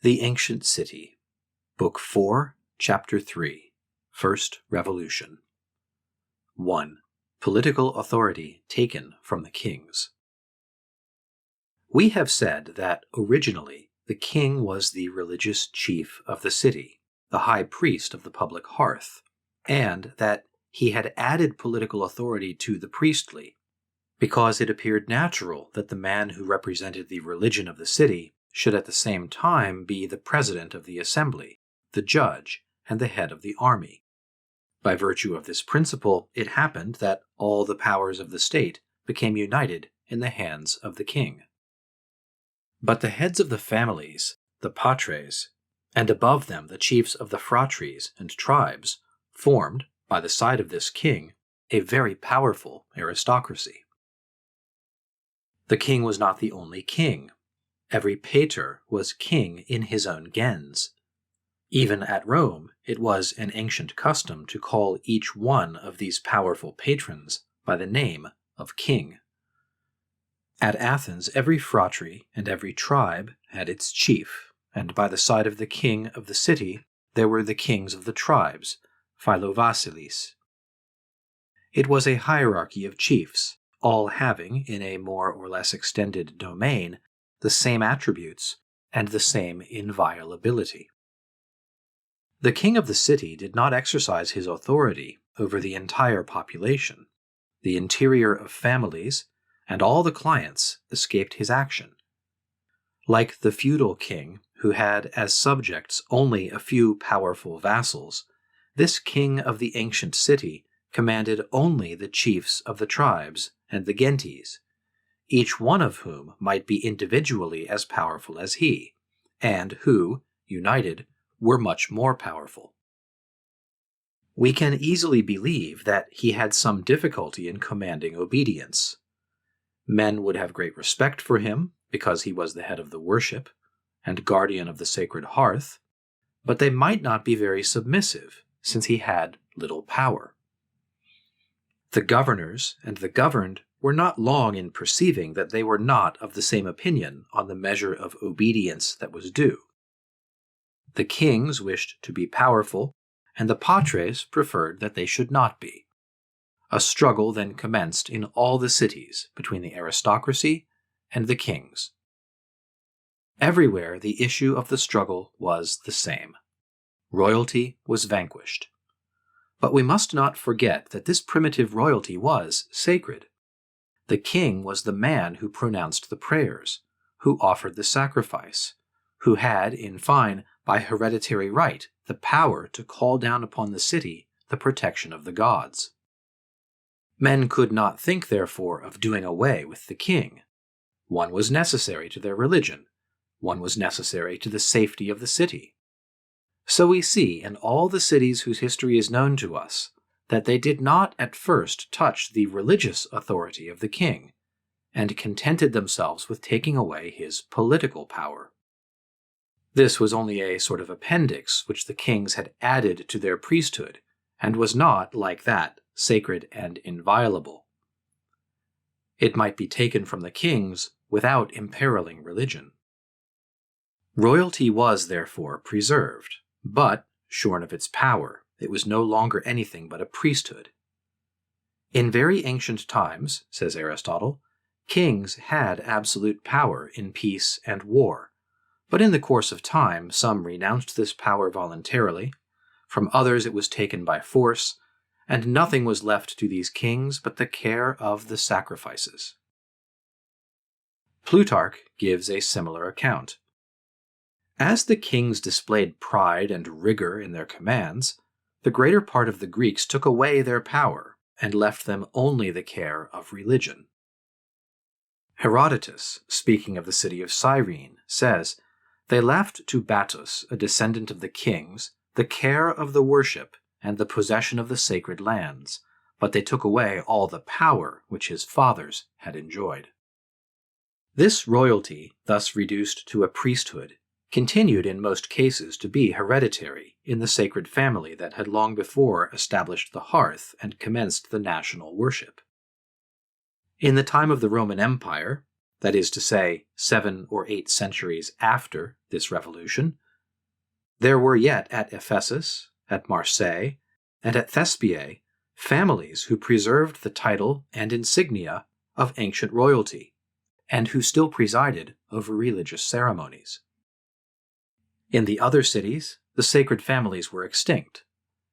The Ancient City, Book 4, Chapter 3, First Revolution. 1. Political authority taken from the kings. We have said that originally the king was the religious chief of the city, the high priest of the public hearth, and that he had added political authority to the priestly, because it appeared natural that the man who represented the religion of the city should at the same time be the president of the assembly, the judge, and the head of the army. By virtue of this principle, it happened that all the powers of the state became united in the hands of the king. But the heads of the families, the patres, and above them the chiefs of the phratries and tribes, formed, by the side of this king, a very powerful aristocracy. The king was not the only king. Every pater was king in his own gens. Even at Rome, it was an ancient custom to call each one of these powerful patrons by the name of king. At Athens, every phratry and every tribe had its chief, and by the side of the king of the city there were the kings of the tribes, philovasilis. It was a hierarchy of chiefs, all having, in a more or less extended domain, the same attributes and the same inviolability. The king of the city did not exercise his authority over the entire population. The interior of families and all the clients escaped his action. Like the feudal king, who had as subjects only a few powerful vassals, this king of the ancient city commanded only the chiefs of the tribes and the gentes, each one of whom might be individually as powerful as he, and who, united, were much more powerful. We can easily believe that he had some difficulty in commanding obedience. Men would have great respect for him, because he was the head of the worship, and guardian of the sacred hearth, but they might not be very submissive, since he had little power. The governors and the governed were not long in perceiving that they were not of the same opinion on the measure of obedience that was due. The kings wished to be powerful, and the patres preferred that they should not be. A struggle then commenced in all the cities between the aristocracy and the kings. Everywhere the issue of the struggle was the same. Royalty was vanquished. But we must not forget that this primitive royalty was sacred. The king was the man who pronounced the prayers, who offered the sacrifice, who had, in fine, by hereditary right, the power to call down upon the city the protection of the gods. Men could not think, therefore, of doing away with the king. One was necessary to their religion. One was necessary to the safety of the city. So we see in all the cities whose history is known to us that they did not at first touch the religious authority of the king, and contented themselves with taking away his political power. This was only a sort of appendix which the kings had added to their priesthood, and was not, like that, sacred and inviolable. It might be taken from the kings without imperiling religion. Royalty was, therefore, preserved, but, shorn of its power, it was no longer anything but a priesthood. In very ancient times, says Aristotle, kings had absolute power in peace and war, but in the course of time some renounced this power voluntarily, from others it was taken by force, and nothing was left to these kings but the care of the sacrifices. Plutarch gives a similar account. As the kings displayed pride and rigor in their commands, the greater part of the Greeks took away their power and left them only the care of religion. Herodotus, speaking of the city of Cyrene, says, "They left to Battus, a descendant of the kings, the care of the worship and the possession of the sacred lands, but they took away all the power which his fathers had enjoyed." This royalty, thus reduced to a priesthood, continued in most cases to be hereditary in the sacred family that had long before established the hearth and commenced the national worship. In the time of the Roman Empire, that is to say, 7 or 8 centuries after this revolution, there were yet at Ephesus, at Marseille, and at Thespiae families who preserved the title and insignia of ancient royalty, and who still presided over religious ceremonies. In the other cities, the sacred families were extinct,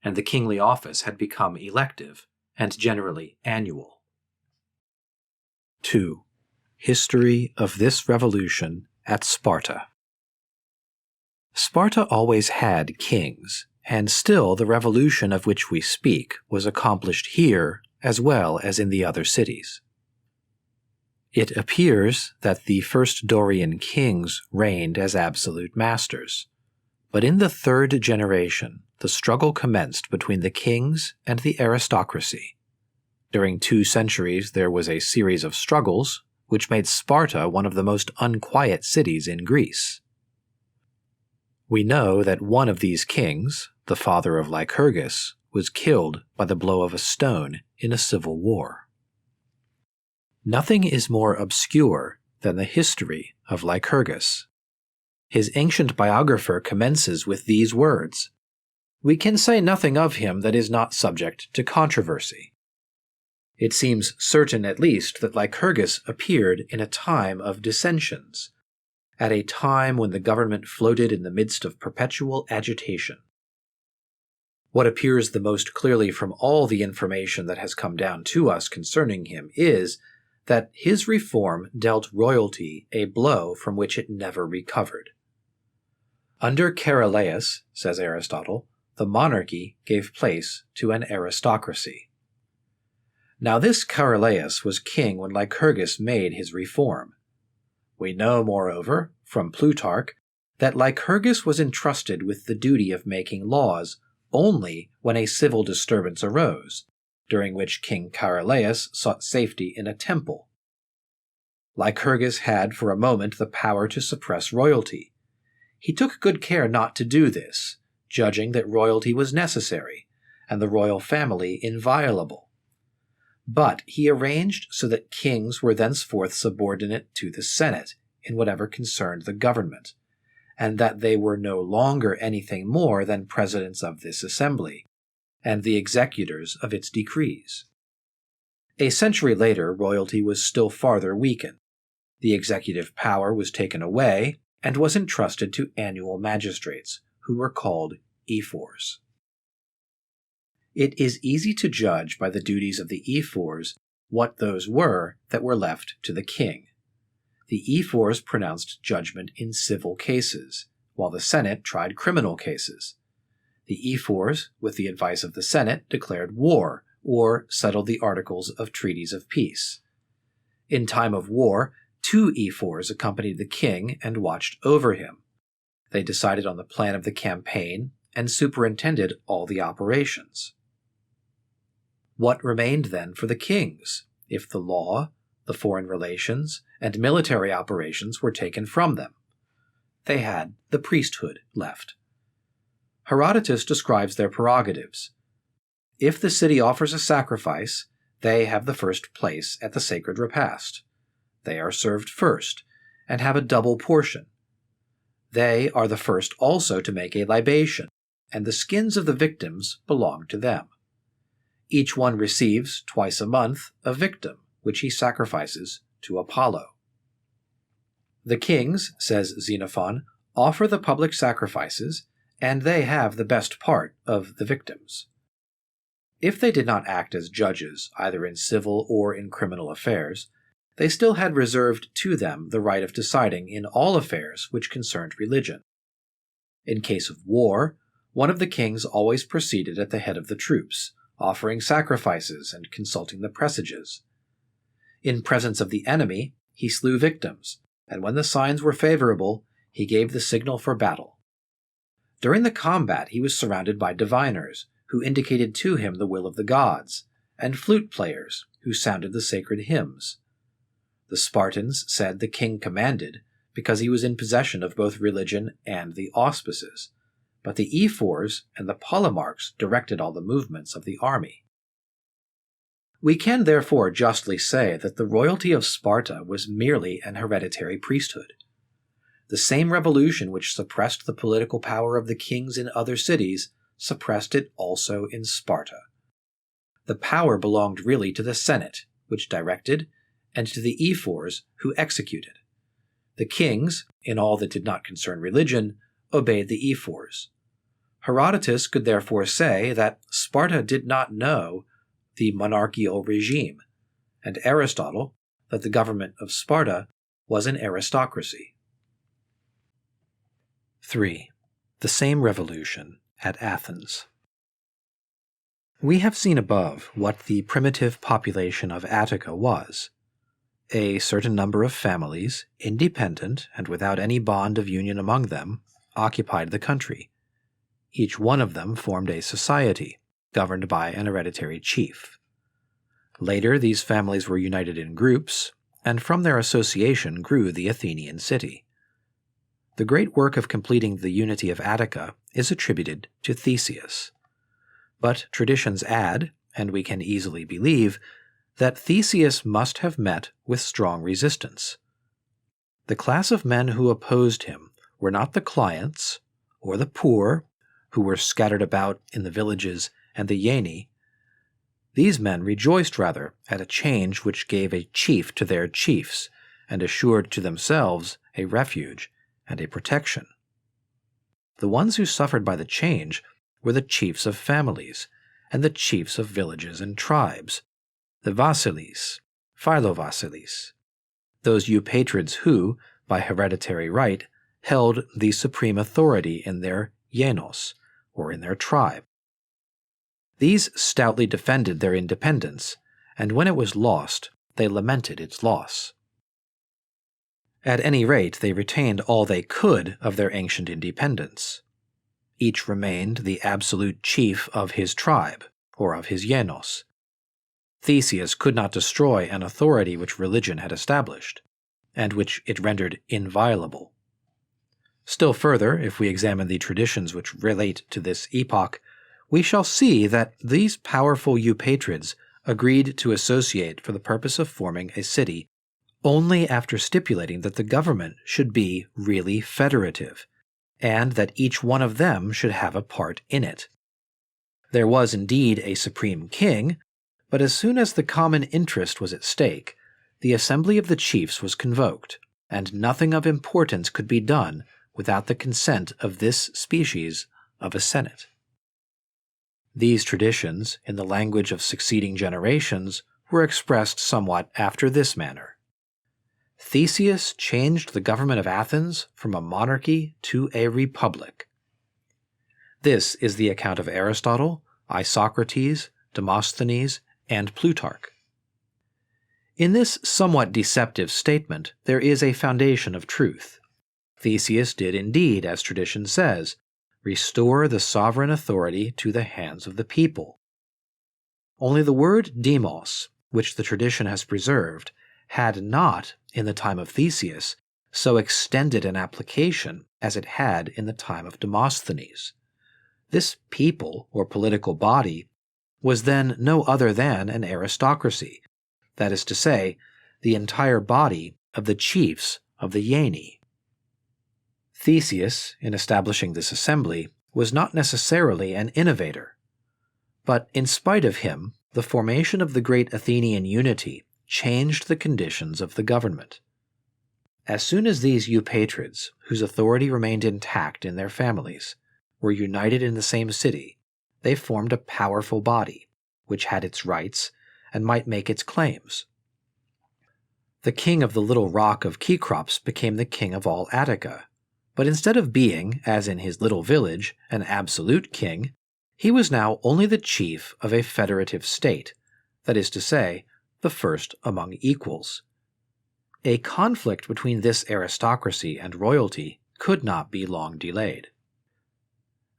and the kingly office had become elective and generally annual. 2. History of this revolution at Sparta. Sparta always had kings, and still the revolution of which we speak was accomplished here as well as in the other cities. It appears that the first Dorian kings reigned as absolute masters, but in the third generation the struggle commenced between the kings and the aristocracy. During 2 centuries there was a series of struggles, which made Sparta one of the most unquiet cities in Greece. We know that one of these kings, the father of Lycurgus, was killed by the blow of a stone in a civil war. Nothing is more obscure than the history of Lycurgus. His ancient biographer commences with these words: "We can say nothing of him that is not subject to controversy." It seems certain at least that Lycurgus appeared in a time of dissensions, at a time when the government floated in the midst of perpetual agitation. What appears the most clearly from all the information that has come down to us concerning him is that his reform dealt royalty a blow from which it never recovered. Under Charalaeus, says Aristotle, the monarchy gave place to an aristocracy. Now this Charalaeus was king when Lycurgus made his reform. We know, moreover, from Plutarch, that Lycurgus was entrusted with the duty of making laws only when a civil disturbance arose, during which King Charalaeus sought safety in a temple. Lycurgus had for a moment the power to suppress royalty. He took good care not to do this, judging that royalty was necessary, and the royal family inviolable. But he arranged so that kings were thenceforth subordinate to the Senate in whatever concerned the government, and that they were no longer anything more than presidents of this assembly, and the executors of its decrees. A century later, royalty was still farther weakened. The executive power was taken away and was entrusted to annual magistrates, who were called ephors. It is easy to judge by the duties of the ephors what those were that were left to the king. The ephors pronounced judgment in civil cases, while the Senate tried criminal cases. The ephors, with the advice of the Senate, declared war, or settled the articles of treaties of peace. In time of war, 2 ephors accompanied the king and watched over him. They decided on the plan of the campaign and superintended all the operations. What remained then for the kings, if the law, the foreign relations, and military operations were taken from them? They had the priesthood left. Herodotus describes their prerogatives. If the city offers a sacrifice, they have the first place at the sacred repast. They are served first, and have a double portion. They are the first also to make a libation, and the skins of the victims belong to them. Each one receives, twice a month, a victim, which he sacrifices to Apollo. The kings, says Xenophon, offer the public sacrifices, and they have the best part of the victims. If they did not act as judges, either in civil or in criminal affairs, they still had reserved to them the right of deciding in all affairs which concerned religion. In case of war, one of the kings always proceeded at the head of the troops, offering sacrifices and consulting the presages. In presence of the enemy, he slew victims, and when the signs were favorable, he gave the signal for battle. During the combat he was surrounded by diviners, who indicated to him the will of the gods, and flute players, who sounded the sacred hymns. The Spartans said the king commanded, because he was in possession of both religion and the auspices, but the ephors and the polemarchs directed all the movements of the army. We can therefore justly say that the royalty of Sparta was merely an hereditary priesthood. The same revolution which suppressed the political power of the kings in other cities suppressed it also in Sparta. The power belonged really to the Senate, which directed, and to the ephors, who executed. The kings, in all that did not concern religion, obeyed the ephors. Herodotus could therefore say that Sparta did not know the monarchical regime, and Aristotle that the government of Sparta was an aristocracy. 3. The same revolution at Athens. We have seen above what the primitive population of Attica was. A certain number of families, independent and without any bond of union among them, occupied the country. Each one of them formed a society, governed by an hereditary chief. Later, these families were united in groups, and from their association grew the Athenian city. The great work of completing the unity of Attica is attributed to Theseus. But traditions add, and we can easily believe, that Theseus must have met with strong resistance. The class of men who opposed him were not the clients, or the poor, who were scattered about in the villages and the Aeni. These men rejoiced rather at a change which gave a chief to their chiefs, and assured to themselves a refuge and a protection. The ones who suffered by the change were the chiefs of families, and the chiefs of villages and tribes, the Vasilis, Philovasilis, those Epuatrids who, by hereditary right, held the supreme authority in their Yenos, or in their tribe. These stoutly defended their independence, and when it was lost, they lamented its loss. At any rate, they retained all they could of their ancient independence. Each remained the absolute chief of his tribe, or of his Yenos. Theseus could not destroy an authority which religion had established, and which it rendered inviolable. Still further, if we examine the traditions which relate to this epoch, we shall see that these powerful Epuatrids agreed to associate for the purpose of forming a city only after stipulating that the government should be really federative, and that each one of them should have a part in it. There was indeed a supreme king, but as soon as the common interest was at stake, the assembly of the chiefs was convoked, and nothing of importance could be done without the consent of this species of a senate. These traditions, in the language of succeeding generations, were expressed somewhat after this manner. Theseus changed the government of Athens from a monarchy to a republic. This is the account of Aristotle, Isocrates, Demosthenes, and Plutarch. In this somewhat deceptive statement, there is a foundation of truth. Theseus did indeed, as tradition says, restore the sovereign authority to the hands of the people. Only the word demos, which the tradition has preserved, had not, in the time of Theseus, so extended an application as it had in the time of Demosthenes. This people, or political body, was then no other than an aristocracy, that is to say, the entire body of the chiefs of the Aeni. Theseus, in establishing this assembly, was not necessarily an innovator. But in spite of him, the formation of the great Athenian unity changed the conditions of the government. As soon as these Epuatrids, whose authority remained intact in their families, were united in the same city, they formed a powerful body, which had its rights and might make its claims. The king of the little rock of Cecrops became the king of all Attica, but instead of being, as in his little village, an absolute king, he was now only the chief of a federative state, that is to say, the first among equals. A conflict between this aristocracy and royalty could not be long delayed.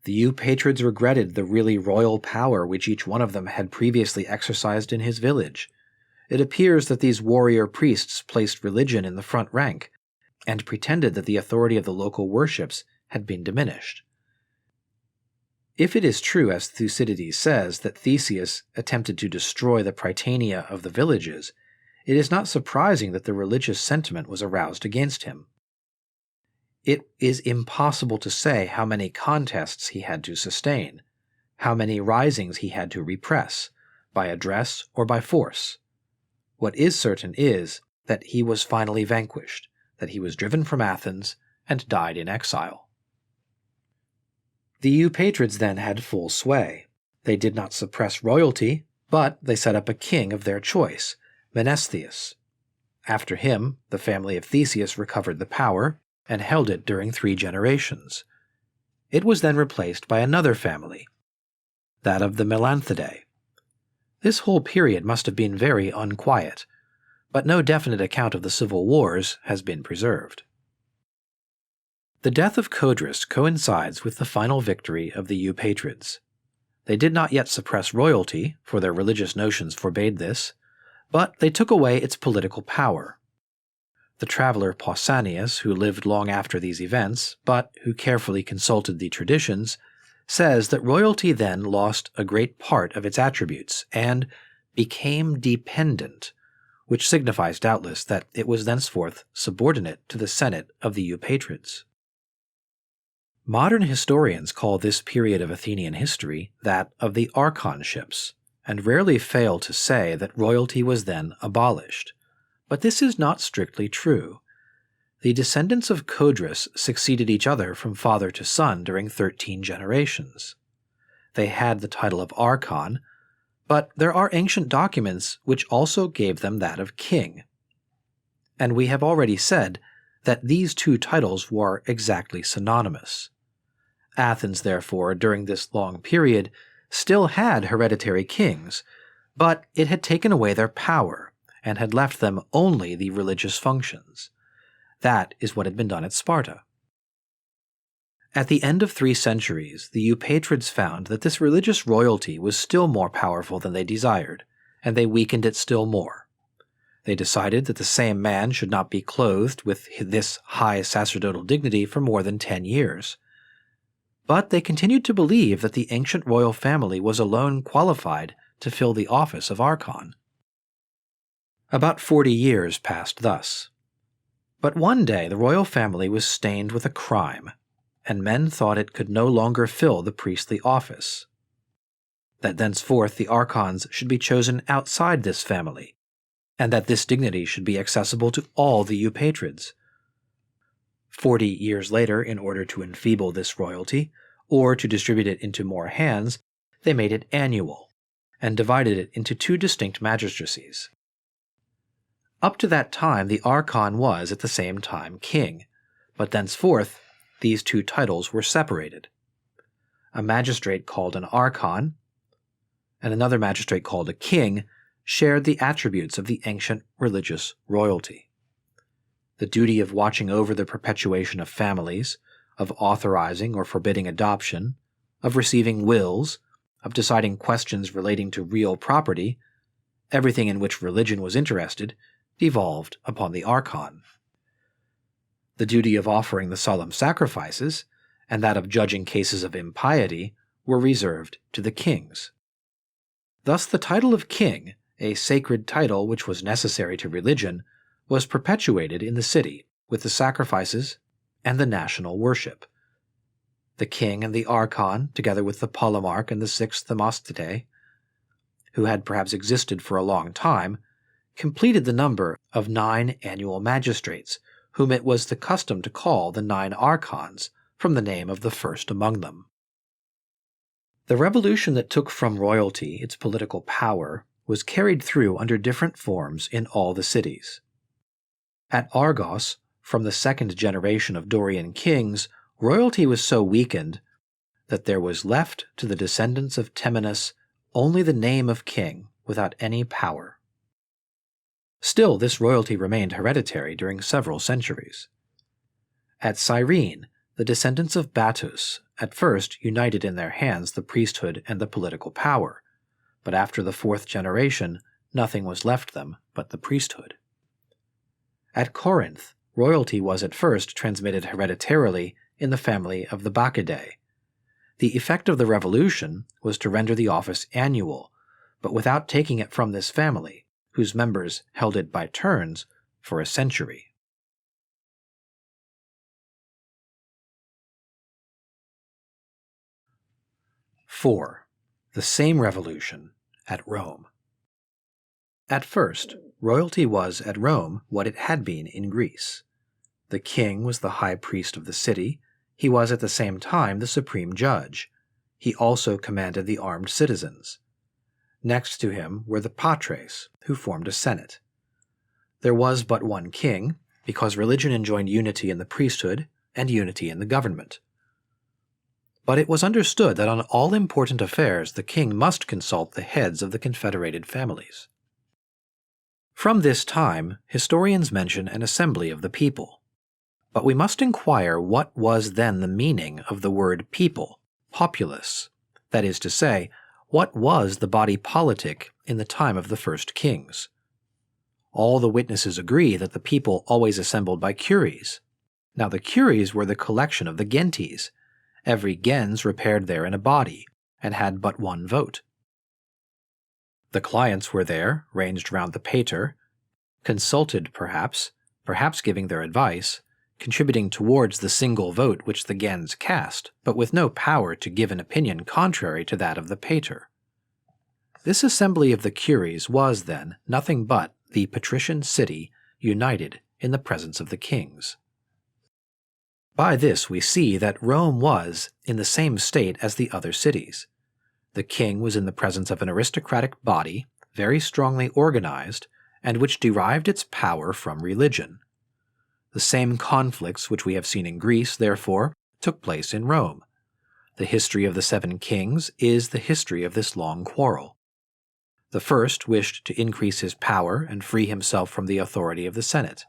The Epuatrids regretted the really royal power which each one of them had previously exercised in his village. It appears that these warrior priests placed religion in the front rank, and pretended that the authority of the local worships had been diminished. If it is true, as Thucydides says, that Theseus attempted to destroy the prytania of the villages, it is not surprising that the religious sentiment was aroused against him. It is impossible to say how many contests he had to sustain, how many risings he had to repress, by address or by force. What is certain is that he was finally vanquished, that he was driven from Athens, and died in exile. The Eupatrids then had full sway. They did not suppress royalty, but they set up a king of their choice, Menestheus. After him, the family of Theseus recovered the power and held it during 3 generations. It was then replaced by another family, that of the Melanthidae. This whole period must have been very unquiet, but no definite account of the civil wars has been preserved. The death of Codrus coincides with the final victory of the Eupatrids. They did not yet suppress royalty, for their religious notions forbade this, but they took away its political power. The traveler Pausanias, who lived long after these events, but who carefully consulted the traditions, says that royalty then lost a great part of its attributes and became dependent, which signifies doubtless that it was thenceforth subordinate to the Senate of the Eupatrids. Modern historians call this period of Athenian history that of the archonships, and rarely fail to say that royalty was then abolished. But this is not strictly true. The descendants of Codrus succeeded each other from father to son during 13 generations. They had the title of archon, but there are ancient documents which also gave them that of king. And we have already said that these 2 titles were exactly synonymous. Athens, therefore, during this long period, still had hereditary kings, but it had taken away their power and had left them only the religious functions. That is what had been done at Sparta. At the end of 3 centuries, the Eupatrids found that this religious royalty was still more powerful than they desired, and they weakened it still more. They decided that the same man should not be clothed with this high sacerdotal dignity for more than 10 years. But they continued to believe that the ancient royal family was alone qualified to fill the office of archon. About 40 years passed thus. But one day the royal family was stained with a crime, and men thought it could no longer fill the priestly office. That thenceforth the archons should be chosen outside this family, and that this dignity should be accessible to all the Eupatrids. 40 years later, in order to enfeeble this royalty, or to distribute it into more hands, they made it annual, and divided it into 2 distinct magistracies. Up to that time the archon was at the same time king, but thenceforth these 2 titles were separated. A magistrate called an archon, and another magistrate called a king, shared the attributes of the ancient religious royalty. The duty of watching over the perpetuation of families, of authorizing or forbidding adoption, of receiving wills, of deciding questions relating to real property, everything in which religion was interested, devolved upon the archon. The duty of offering the solemn sacrifices, and that of judging cases of impiety, were reserved to the kings. Thus the title of king, a sacred title which was necessary to religion, was perpetuated in the city with the sacrifices and the national worship. The king and the archon, together with the polemarch and the 6 Themistatae, who had perhaps existed for a long time, completed the number of 9 annual magistrates, whom it was the custom to call the 9 archons, from the name of the first among them. The revolution that took from royalty its political power was carried through under different forms in all the cities. At Argos, from the 2nd generation of Dorian kings, royalty was so weakened that there was left to the descendants of Temenus only the name of king without any power. Still, this royalty remained hereditary during several centuries. At Cyrene, the descendants of Battus at first united in their hands the priesthood and the political power, but after the 4th generation, nothing was left them but the priesthood. At Corinth, royalty was at first transmitted hereditarily in the family of the Bacchidae. The effect of the revolution was to render the office annual, but without taking it from this family, whose members held it by turns for a century. (4) The same revolution at Rome. At first, royalty was at Rome what it had been in Greece. The king was the high priest of the city. He was at the same time the supreme judge. He also commanded the armed citizens. Next to him were the patres, who formed a senate. There was but one king, because religion enjoined unity in the priesthood and unity in the government. But it was understood that on all important affairs the king must consult the heads of the confederated families. From this time, historians mention an assembly of the people. But we must inquire what was then the meaning of the word people, populus, that is to say, what was the body politic in the time of the first kings? All the witnesses agree that the people always assembled by curies. Now the curies were the collection of the gentes. Every gens repaired there in a body, and had but one vote. The clients were there, ranged round the pater, consulted perhaps giving their advice, contributing towards the single vote which the gens cast, but with no power to give an opinion contrary to that of the pater. This assembly of the curies was, then, nothing but the patrician city united in the presence of the kings. By this we see that Rome was in the same state as the other cities. The king was in the presence of an aristocratic body, very strongly organized, and which derived its power from religion. The same conflicts which we have seen in Greece, therefore, took place in Rome. The history of the 7 kings is the history of this long quarrel. The first wished to increase his power and free himself from the authority of the Senate.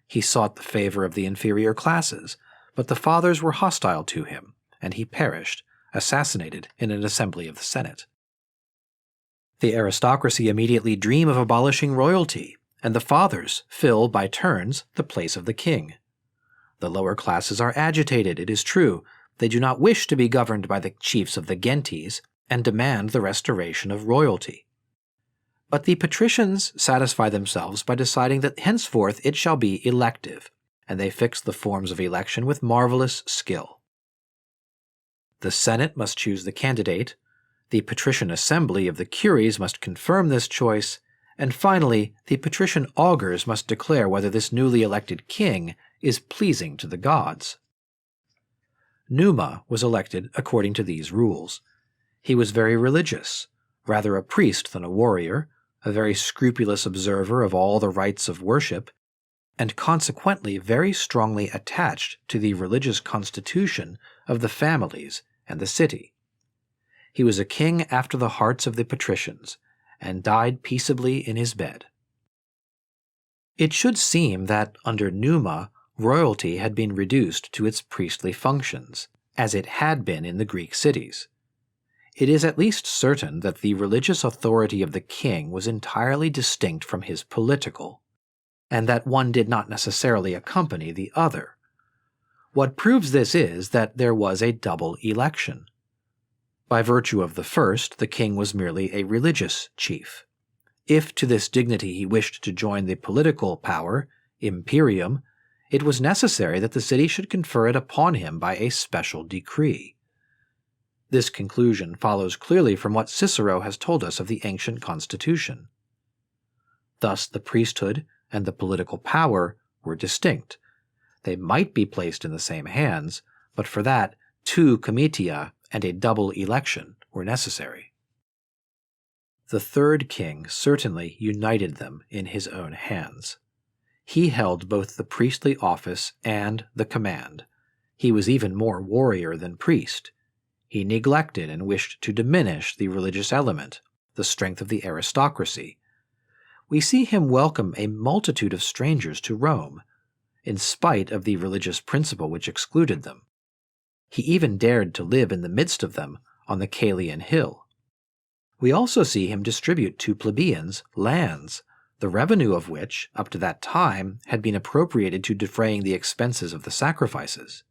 He sought the favor of the inferior classes, but the fathers were hostile to him, and he perished, assassinated in an assembly of the Senate. The aristocracy immediately dream of abolishing royalty, and the fathers fill, by turns, the place of the king. The lower classes are agitated, it is true. They do not wish to be governed by the chiefs of the gentes, and demand the restoration of royalty. But the patricians satisfy themselves by deciding that henceforth it shall be elective, and they fix the forms of election with marvelous skill. The Senate must choose the candidate, the patrician assembly of the curies must confirm this choice, and finally the patrician augurs must declare whether this newly elected king is pleasing to the gods. Numa was elected according to these rules. He was very religious, rather a priest than a warrior, a very scrupulous observer of all the rites of worship, and consequently very strongly attached to the religious constitution of the families and the city. He was a king after the hearts of the patricians, and died peaceably in his bed. It should seem that, under Numa, royalty had been reduced to its priestly functions, as it had been in the Greek cities. It is at least certain that the religious authority of the king was entirely distinct from his political, and that one did not necessarily accompany the other. What proves this is that there was a double election. By virtue of the first, the king was merely a religious chief. If to this dignity he wished to join the political power, imperium, it was necessary that the city should confer it upon him by a special decree. This conclusion follows clearly from what Cicero has told us of the ancient constitution. Thus the priesthood and the political power were distinct. They might be placed in the same hands, but for that 2 comitia and a double election were necessary. The third king certainly united them in his own hands. He held both the priestly office and the command. He was even more warrior than priest. He neglected and wished to diminish the religious element, the strength of the aristocracy. We see him welcome a multitude of strangers to Rome, in spite of the religious principle which excluded them. He even dared to live in the midst of them on the Caelian hill. We also see him distribute to plebeians lands, the revenue of which, up to that time, had been appropriated to defraying the expenses of the sacrifices.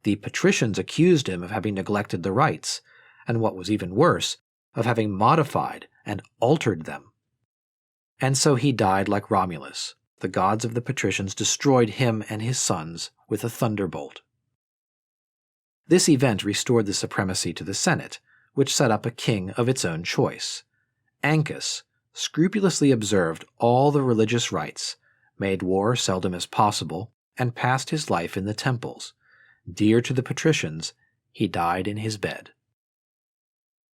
The Patricians accused him of having neglected the rites, and what was even worse, of having modified and altered them. And so he died like Romulus. The gods of the Patricians destroyed him and his sons with a thunderbolt. This event restored the supremacy to the Senate, which set up a king of its own choice. Ancus scrupulously observed all the religious rites, made war seldom as possible, and passed his life in the temples. Dear to the Patricians, he died in his bed.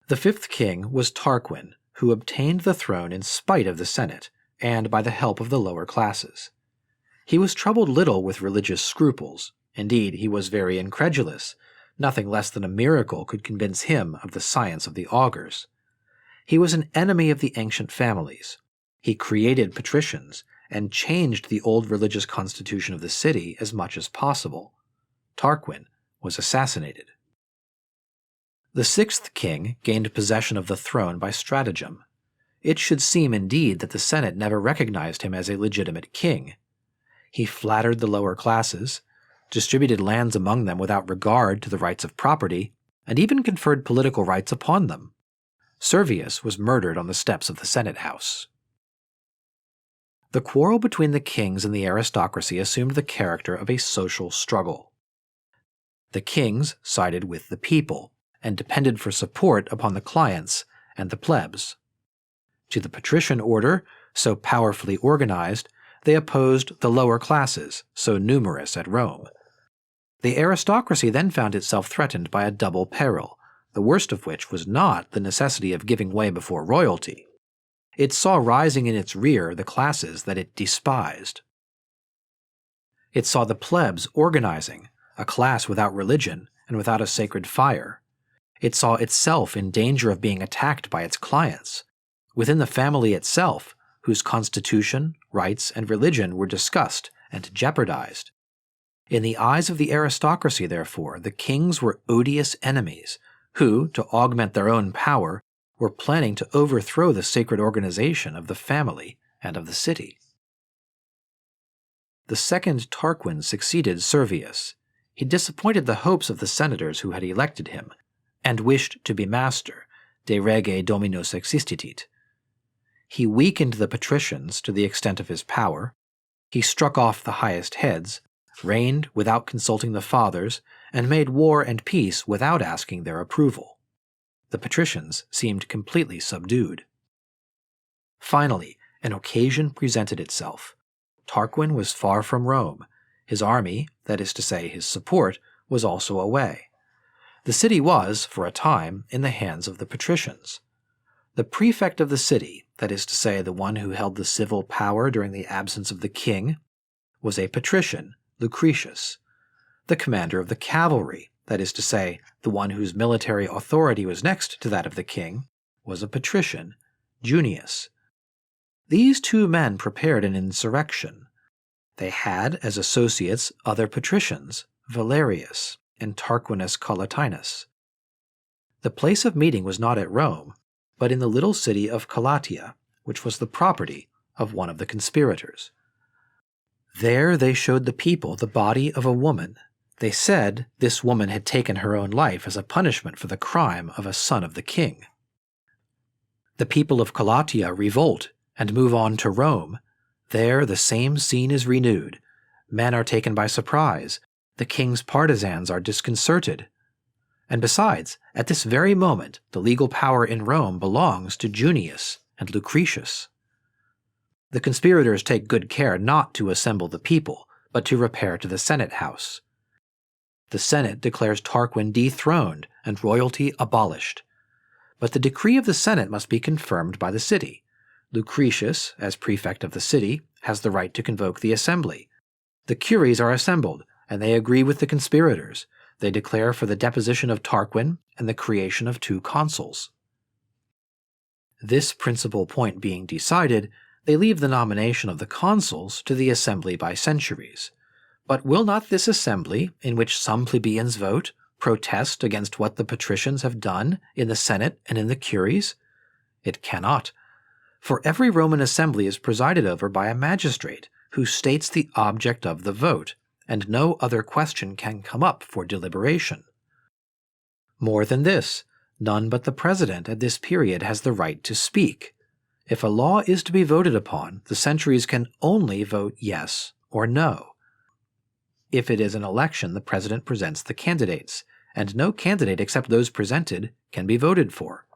The fifth king was Tarquin, who obtained the throne in spite of the Senate, and by the help of the lower classes. He was troubled little with religious scruples. Indeed, he was very incredulous. Nothing less than a miracle could convince him of the science of the augurs. He was an enemy of the ancient families. He created patricians, and changed the old religious constitution of the city as much as possible. Tarquin was assassinated. The sixth king gained possession of the throne by stratagem. It should seem indeed that the Senate never recognized him as a legitimate king. He flattered the lower classes, distributed lands among them without regard to the rights of property, and even conferred political rights upon them. Servius was murdered on the steps of the Senate House. The quarrel between the kings and the aristocracy assumed the character of a social struggle. The kings sided with the people, and depended for support upon the clients and the plebs. To the patrician order, so powerfully organized, they opposed the lower classes, so numerous at Rome. The aristocracy then found itself threatened by a double peril, the worst of which was not the necessity of giving way before royalty. It saw rising in its rear the classes that it despised. It saw the plebs organizing, a class without religion and without a sacred fire. It saw itself in danger of being attacked by its clients, within the family itself, whose constitution, rights, and religion were discussed and jeopardized. In the eyes of the aristocracy, therefore, the kings were odious enemies who, to augment their own power, were planning to overthrow the sacred organization of the family and of the city. The second Tarquin succeeded Servius. He disappointed the hopes of the senators who had elected him, and wished to be master, de rege dominus existitit. He weakened the patricians to the extent of his power. He struck off the highest heads, reigned without consulting the fathers, and made war and peace without asking their approval. The patricians seemed completely subdued. Finally, an occasion presented itself. Tarquin was far from Rome. His army, that is to say his support, was also away. The city was, for a time, in the hands of the patricians. The prefect of the city, that is to say the one who held the civil power during the absence of the king, was a patrician, Lucretius. The commander of the cavalry, that is to say the one whose military authority was next to that of the king, was a patrician, Junius. These two men prepared an insurrection. They had as associates other patricians, Valerius and Tarquinius Collatinus. The place of meeting was not at Rome, but in the little city of Calatia, which was the property of one of the conspirators. There they showed the people the body of a woman. They said this woman had taken her own life as a punishment for the crime of a son of the king. The people of Calatia revolt and move on to Rome. There the same scene is renewed. Men are taken by surprise. The king's partisans are disconcerted. And besides, at this very moment, the legal power in Rome belongs to Junius and Lucretius. The conspirators take good care not to assemble the people, but to repair to the Senate house. The Senate declares Tarquin dethroned and royalty abolished. But the decree of the Senate must be confirmed by the city. Lucretius, as prefect of the city, has the right to convoke the assembly. The curies are assembled, and they agree with the conspirators. They declare for the deposition of Tarquin and the creation of 2 consuls. This principal point being decided, they leave the nomination of the consuls to the assembly by centuries. But will not this assembly, in which some plebeians vote, protest against what the patricians have done in the Senate and in the curies? It cannot. For every Roman assembly is presided over by a magistrate, who states the object of the vote, and no other question can come up for deliberation. More than this, none but the president at this period has the right to speak. If a law is to be voted upon, the centuries can only vote yes or no. If it is an election, the president presents the candidates, and no candidate except those presented can be voted for.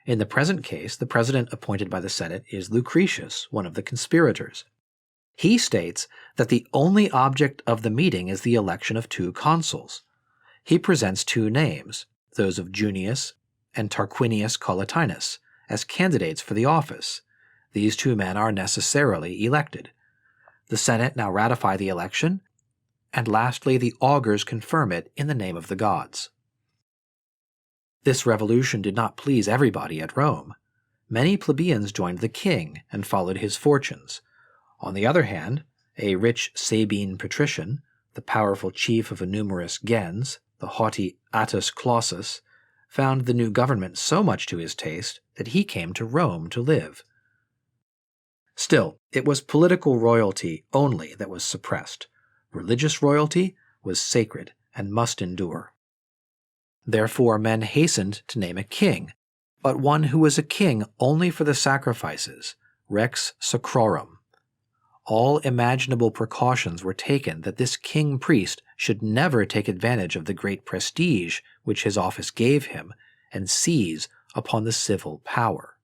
In the present case, the president appointed by the Senate is Lucretius, one of the conspirators. He states that the only object of the meeting is the election of 2 consuls. He presents 2 names, those of Junius and Tarquinius Collatinus, as candidates for the office. These 2 men are necessarily elected. The Senate now ratify the election, and lastly the augurs confirm it in the name of the gods. This revolution did not please everybody at Rome. Many plebeians joined the king and followed his fortunes. On the other hand, a rich Sabine patrician, the powerful chief of a numerous gens, the haughty Attus Clausus, found the new government so much to his taste that he came to Rome to live. Still, it was political royalty only that was suppressed. Religious royalty was sacred and must endure. Therefore men hastened to name a king, but one who was a king only for the sacrifices, rex sacrorum. All imaginable precautions were taken that this king-priest should never take advantage of the great prestige which his office gave him and seize upon the civil power.